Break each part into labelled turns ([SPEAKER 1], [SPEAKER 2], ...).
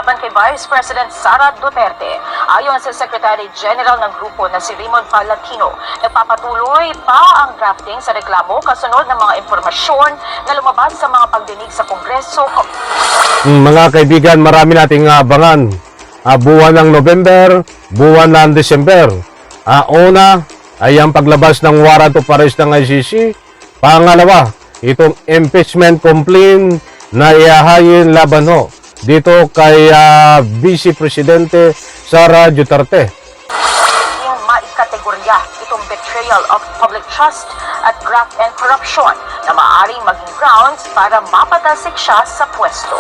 [SPEAKER 1] laban kay Vice President Sara Duterte. Ayon sa Secretary General ng grupo na si Raymond Palatino, nagpapatuloy pa ang drafting sa reklamo kasunod ng mga impormasyon na lumabas sa mga pagdinig sa Kongreso.
[SPEAKER 2] Mga kaibigan, marami nating abangan. Buwan ng November, buwan ng December. Una ay ang paglabas ng warrant of arrest ng ICC. Pangalawa, itong impeachment complaint na iahayin laban ho dito kay Vice Presidente Sara Duterte.
[SPEAKER 1] Yung maikategorya itong betrayal of public trust at graft and corruption na maaaring maging grounds para mapatalsik siya sa pwesto.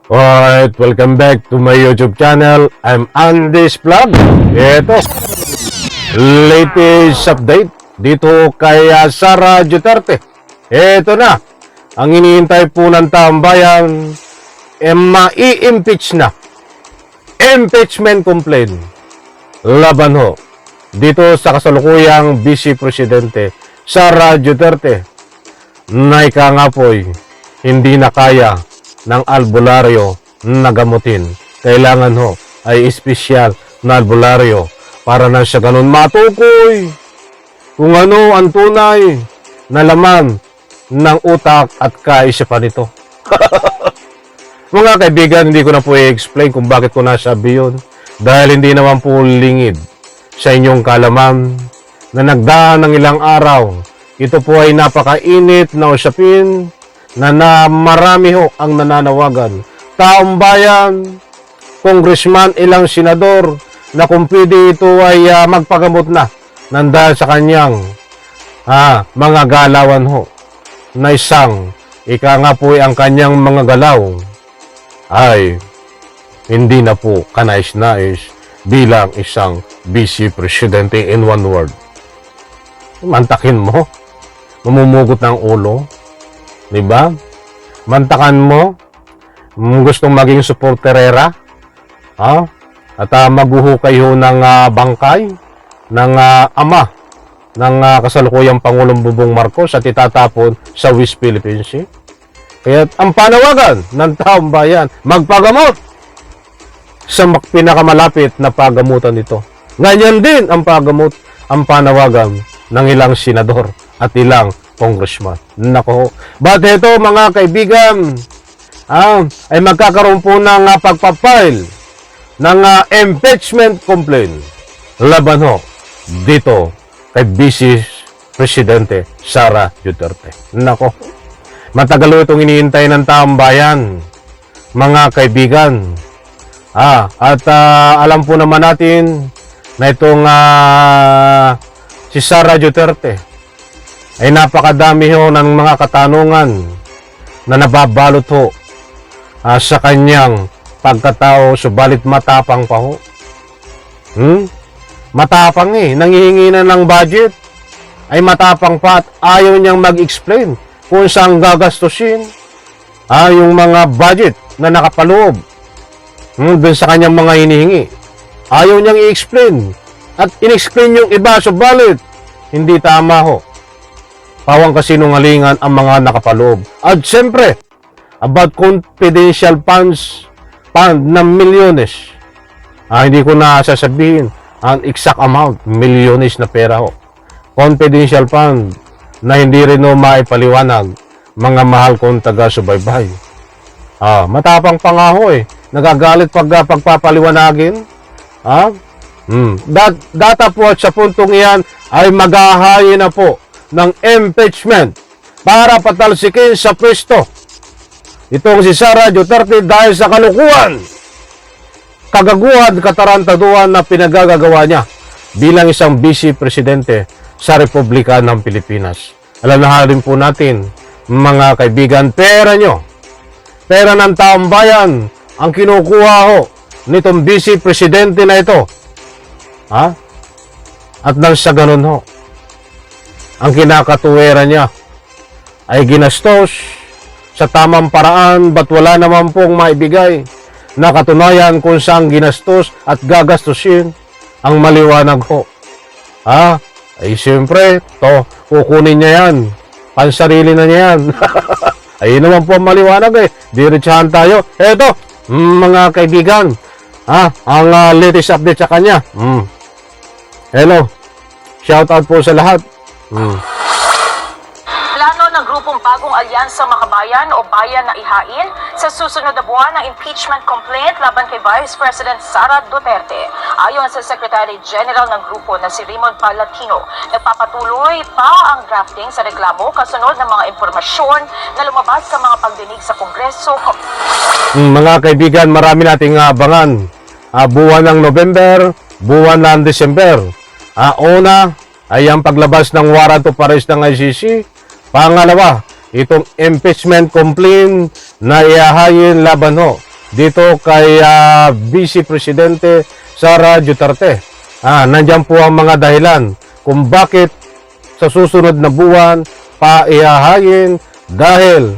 [SPEAKER 2] Alright, welcome back to my YouTube channel. I'm Andy's Vlog. Ito, latest update dito kay Sara Duterte. Ito na, ang iniintay po ng tambayan, mai-impeach na. Impeachment complaint. Laban ho dito sa kasalukuyang Vice Presidente Sara Duterte na ika nga po'y hindi na kaya ng albularyo na gamutin. Kailangan ho ay espesyal na albularyo para na siya ganun matukoy kung ano ang tunay na laman ng utak at kaisipan nito. Mga kaibigan, hindi ko na po i-explain kung bakit ko nasabi yun. Dahil hindi naman po lingid sa inyong kalaman na nagdaan ng ilang araw. Ito po ay napakainit na usapin na marami ho ang nananawagan. Taong bayan, congressman, ilang senador na kung pwede ito ay magpagamot na nandahil sa kanyang mga galawan ho na isang ika nga po ang kanyang mga galaw ay hindi na po kanais-nais bilang isang Vice Presidente in one word. Mantakin mo, mamumugot ng ulo, diba? Mantakan mo, gustong maging supporterera, at maguhukay ho ng bangkay ng ama ng kasalukuyang Pangulong Bongbong Marcos at itatapon sa West Philippine Sea. Kaya ang panawagan ng taong bayan, magpagamot sa pinakamalapit na pagamutan nito. Ganyan din ang panawagan ng ilang senador at ilang congressman. Nako. But ito mga kaibigan, ay magkakaroon po ng pagpapile ng impeachment complaint laban ho dito kay Vice Presidente Sara Duterte. Nako. Matagal ho itong iniintay ng taong bayan, mga kaibigan. At alam po naman natin na itong si Sara Duterte ay napakadami ho ng mga katanungan na nababalot ho sa kanyang pagkatao, subalit matapang pa ho. Matapang nangihingi na ng budget, ay matapang pa at ayaw niyang mag-explain kung saan gagastusin yung mga budget na nakapaloob dun sa kanyang mga hinihingi. Ayaw niyang i-explain at in-explain yung iba, subalit hindi tama ho. Pawang kasinungalingan ang mga nakapaloob. At siyempre, about confidential fund na milyones. Hindi ko na sasabihin ang exact amount, milyones na pera ho. Confidential fund na hindi rin ho maipaliwanag, mga mahal kong taga-subaybay. Matapang pa nga ho nagagalit pagpapaliwanagin. Data po at sa puntong iyan ay maghahayin na po ng impeachment para patalsikin sa pwesto itong si Sara Duterte dahil sa kalukuhan, kagaguhan, katarantaduhan na pinagagagawa niya bilang isang Vice Presidente sa Republika ng Pilipinas. Alam na rin po natin, mga kaibigan, pera nyo, pera ng taong bayan ang kinukuha ho nitong Vice Presidente na ito. At nang sa ganun ho, ang kinakatuwera niya ay ginastos sa tamang paraan, ba't wala naman pong maibigay na katunayan kung saan ginastos at gagastusin ang maliwanag ho. Ay siyempre, kukunin niya yan pansarili na niya yan. Ayun naman po ang maliwanag eh. Diretsahan tayo. Eto, mga kaibigan, ang latest update sa kanya. Hello, shout out po sa lahat.
[SPEAKER 1] Plano ng grupong Bagong Alyansa Makabayan o Bayan na ihain sa susunod na buwan ng impeachment complaint laban kay Vice President Sara Duterte. Ayon sa Secretary General ng grupo na si Raymond Palatino, nagpapatuloy pa ang drafting sa reklamo kasunod ng mga impormasyon na lumabas sa mga pagdinig sa Kongreso.
[SPEAKER 2] Mga kaibigan, marami nating abangan. Buwan ng November, buwan ng December. Una ay ang paglabas ng warrant of arrest ng ICC. Pangalawa, itong impeachment complaint na iahayin laban ho dito kay Vice Presidente Sara Duterte. Nandiyan po ang mga dahilan kung bakit sa susunod na buwan pa iahayin dahil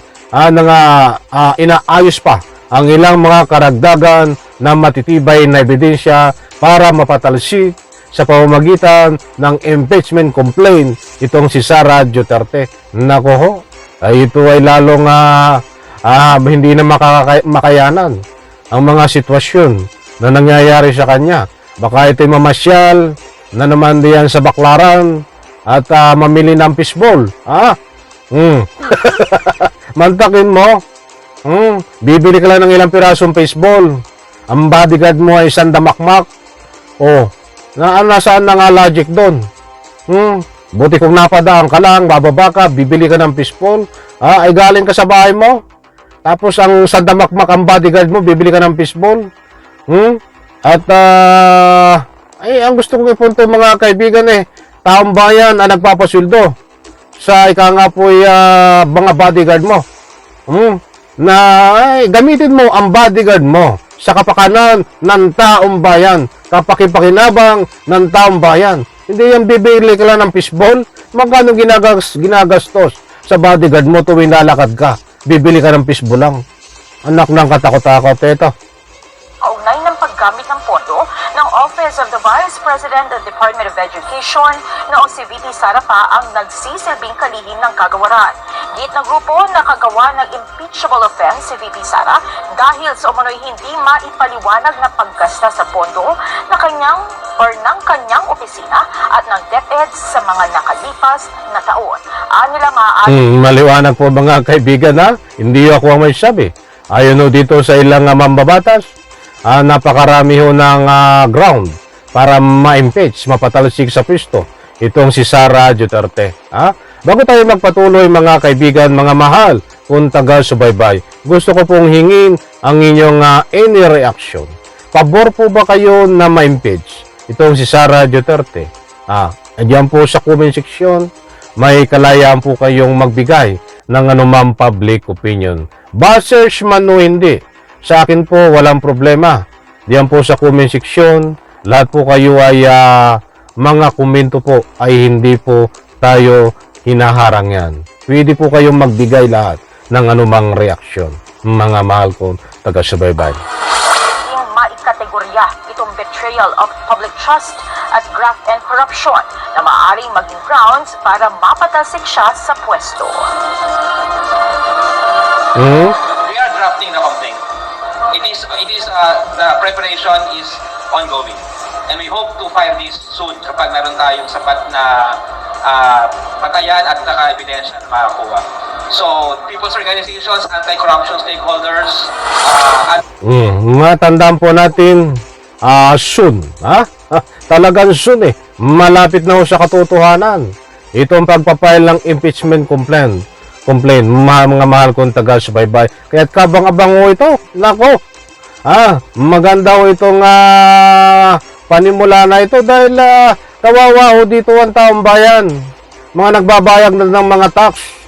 [SPEAKER 2] inaayos pa ang ilang mga karagdagan na matitibay na ebidensya para mapatalsik sa pamamagitan ng impeachment complaint itong si Sara Duterte. Nako ho, ito ay lalong hindi na makayanan ang mga sitwasyon na nangyayari sa kanya. Baka ito'y mamasyal na naman diyan sa Baklaran at mamili ng fishball. Mantakin mo. Bibili ka lang ng ilang pirasong fishball. Ang bodyguard mo ay isang damakmak. Nasaan na nga logic doon? Buti kung napadaan ka lang, bababa ka, bibili ka ng fishball, ay galing ka sa bahay mo. Tapos ang sandamakmak ang bodyguard mo, bibili ka ng fishball. At ang gusto kong ipunto mga kaibigan taong bayan ang nagpapasweldo sa ika nga po mga bodyguard mo. Gamitin mo ang bodyguard mo sa kapakanan ng taong bayan, kapakipakinabang ng taong bayan. Hindi yung bibili ka lang ng fishball. Magkano ginagastos sa bodyguard mo tuwing lalakad ka? Bibili ka ng fishball lang. Anak ng katakot-takot ito.
[SPEAKER 1] Kaugnay ng paggamit ng pondo ng Office of the Vice President of the Department of Education noong si VP Sara pa ang nagsisilbing kalihim ng kagawaran. Git ng grupo nakagawa ng impeachable offense si VP Sara dahil sa umano'y hindi maipaliwanag na paggasta sa pondo na ng kanyang opisina at ng DepEd sa mga nakalipas na taon. Nila maaari.
[SPEAKER 2] Maliwanag po mga kaibigan hindi ako ang may sabi. Ayon dito sa ilang mambabatas, napakarami ho ng ground para ma-impeach, mapatalsik sa pwesto itong si Sara Duterte. Bago tayo magpatuloy mga kaibigan, mga mahal, kung taga-subaybay, gusto ko pong hingin ang inyong any reaction. Pabor po ba kayo na ma-impeach itong si Sara Duterte? Diyan po sa comment section, may kalayaan po kayong magbigay ng anumang public opinion. Bashers man o hindi, sa akin po walang problema. Diyan po sa comment section, lahat po kayo ay mga komento po ay hindi po tayo hinaharang yan. Pwede po kayong magbigay lahat ng anumang reaksyon, mga mahal kong taga-subaybay.
[SPEAKER 1] Yung maikategorya itong betrayal of public trust at graft and corruption na maaaring maging grounds para mapatalsik siya sa pwesto.
[SPEAKER 3] We are drafting the complaint. The preparation is ongoing. And we hope to file this soon kapag meron tayong sapat na patayan at ebidensya na makakuha. So, people's organizations, anti-corruption stakeholders,
[SPEAKER 2] matandaan po natin, soon. Talagang soon malapit na ho sa katotohanan. Itong pagpapile ng impeachment complaint, mga mahal kong taga-subaybay. Kaya't kabang-abang ho ito. Nako, maganda ho itong panimula na ito dahil kawawa ho dito ang taong bayan. Mga nagbabayag na ng mga tax.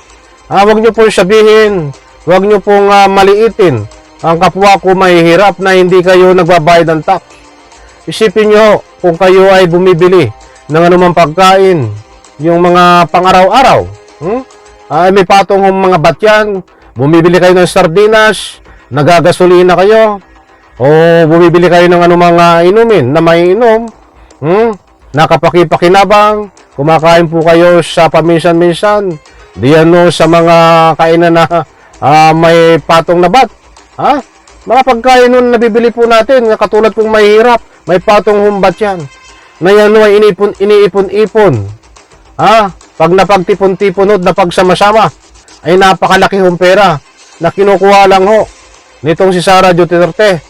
[SPEAKER 2] Huwag nyo pong sabihin, huwag nyo pong maliitin ang kapwa ko mahihirap na hindi kayo nagbabayad ng tax. Isipin nyo kung kayo ay bumibili ng anumang pagkain, yung mga pang-araw-araw. May patong mga batyan, bumibili kayo ng sardinas, nagagasolina kayo, o bumibili kayo ng anumang inumin na may inom, nakapakipakinabang, kumakain po kayo sa paminsan-minsan Diyan no sa mga kainan na may patong na bat. Ha? Mga pagkain nun nabibili po natin, katulad pong mahirap, may patong humbat yan. Na yan no ay iniipon-ipon. Ha? Pag napagtipon-tipon na pagsama-sama, ay napakalaki hong pera na kinukuha lang ho nitong si Sara Duterte.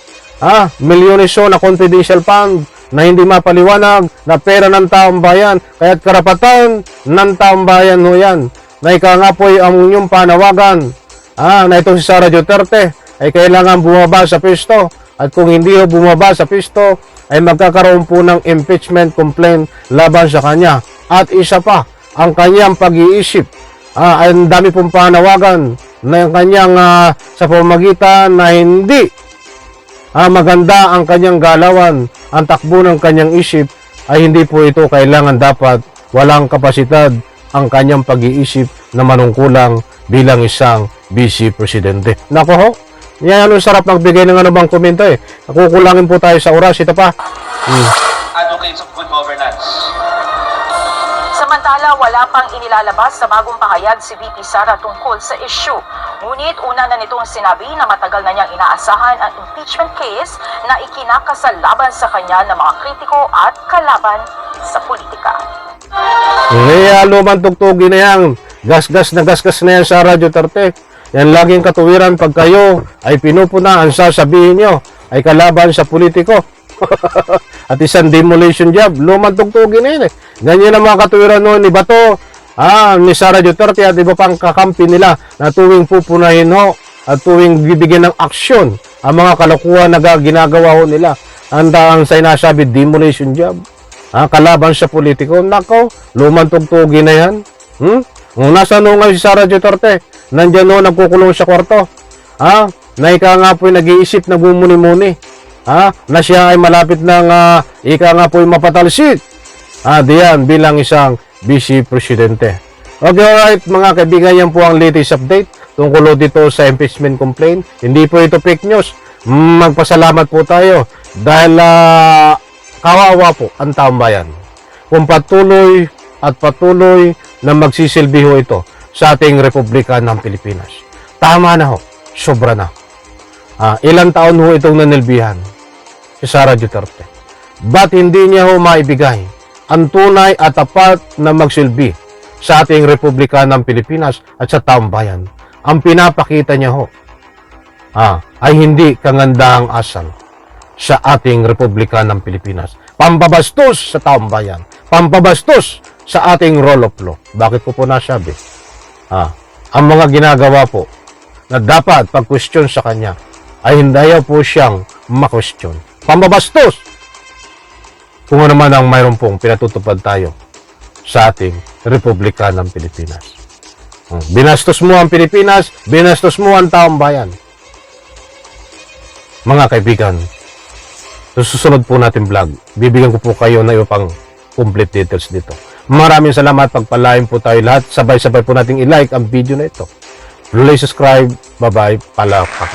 [SPEAKER 2] Ha? Milyones ho na confidential fund na hindi mapaliwanag na pera ng taong bayan, kaya't karapatan ng taong bayan ho yan. Na ika nga po ang inyong panawagan na itong si Sara Duterte ay kailangan bumaba sa pisto, at kung hindi ho bumaba sa pisto ay magkakaroon po ng impeachment complaint laban sa kanya. At isa pa, ang kanyang pag-iisip, ay ang dami pong panawagan na yung kanyang sa pamagitan na hindi maganda ang kanyang galawan, ang takbo ng kanyang isip, ay hindi po ito kailangan, dapat walang kapasidad ang kanyang pag-iisip na manungkulang bilang isang vice presidente. Nako ho, yan ang sarap magbigay ng anumang komento eh. Nakukulangin po tayo sa oras. Ito pa.
[SPEAKER 3] Advocates of good governance.
[SPEAKER 1] Samantala, wala pang inilalabas sa bagong pahayag si VP Sara tungkol sa issue. Ngunit una na nitong sinabi na matagal na niyang inaasahan ang impeachment case na ikinakasal laban sa kanya ng mga kritiko at kalaban sa politika.
[SPEAKER 2] Lumang tugtugin na yan. Gasgas na yan, Sara Duterte. Yan laging katuwiran pag kayo ay pinupuna, ang sasabihin nyo ay kalaban sa politiko. At isang demolition job. Lumang tugtugin na yan eh. Ganyan ang mga katuwiran noon ni Bato, ni Sara Duterte at iba pang kakampi nila na tuwing pupunahin ho at tuwing bibigyan ng aksyon ang mga kalokohan na ginagawa ho nila. Ang sinasabi, demolition job. Kalaban sa politiko. Nako, lumang tugtugin na yan. Kung nasa ngayon si Sara Duterte, nandiyan no, nagkukulong sa kwarto. Na ika nga po'y nag-iisip, nagmumuni-muni. Na siya ay malapit ng ika nga po'y mapatalsik. Diyan bilang isang vice presidente. Okay, alright mga kaibigan, yan po ang latest update tungkol dito sa impeachment complaint. Hindi po ito fake news. Magpasalamat po tayo dahil kawawa po ang taong bayan. Kung patuloy at patuloy na magsisilbi ho ito sa ating Republika ng Pilipinas. Tama na ho, sobra na. Ilang taon ho itong nanilbihan si Sara Duterte. Ba't hindi niya ho maibigay ang tunay at tapat na magsilbi sa ating Republika ng Pilipinas at sa taong bayan? Ang pinapakita niya ho ay hindi kagandahang asal sa ating Republika ng Pilipinas. Pambabastos sa taong bayan. Pambabastos sa ating rule of law. Bakit ko po nasabi? Ang mga ginagawa po na dapat pag-question sa kanya ay hindi po siyang ma-question. Pambabastos! Kung ano man ang mayroon pong pinatutupad tayo sa ating Republika ng Pilipinas. Binastos mo ang Pilipinas, binastos mo ang taong bayan. Mga kaibigan, sa susunod po natin vlog, bibigyan ko po kayo na pang complete details dito. Maraming salamat, pagpalain po tayo lahat. Sabay-sabay po nating i-like ang video na ito. Please subscribe. Bye-bye. Palakpak.